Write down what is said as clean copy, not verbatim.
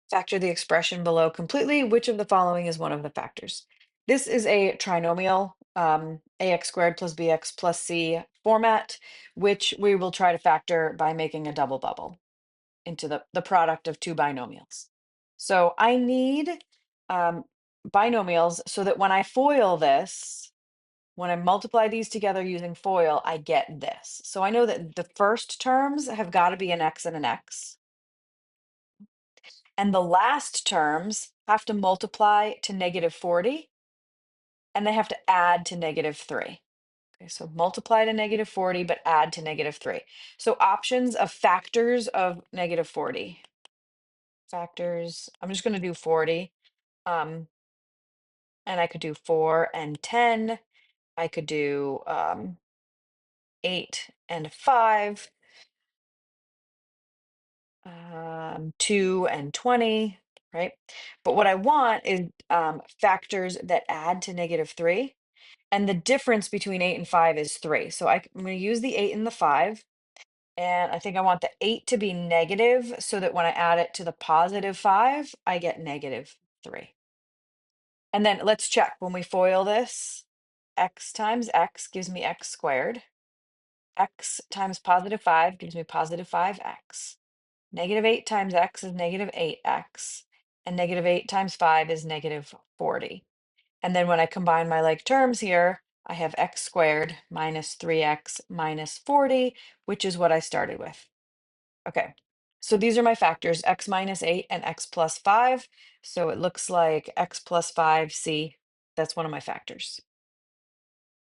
Factor the expression below completely. Which of the following is one of the factors? This is a trinomial, ax squared plus bx plus c format, which we will try to factor by making a double bubble into the product of two binomials. So I need binomials so that when I FOIL this, when I multiply these together using FOIL, I get this. So I know that the first terms have got to be an x and an x. And the last terms have to multiply to -40, and they have to add to -3. Okay, so multiply to -40, but add to -3. So options of factors of -40. Factors, I'm just going to do 40. Um, and I could do 4 and 10. I could do 8 and 5, 2 and 20, right? But what I want is factors that add to -3. And the difference between 8 and 5 is 3. So I'm going to use the 8 and the 5. And I think I want the 8 to be negative so that when I add it to the +5, I get -3. And then let's check when we FOIL this. X times x gives me x squared. X times +5 gives me +5x. -8 times x is -8x. And -8 times 5 is -40. And then when I combine my like terms here, I have x squared minus 3x minus 40, which is what I started with. Okay, so these are my factors, x minus 8 and x plus 5. So it looks like x plus 5, C, that's one of my factors.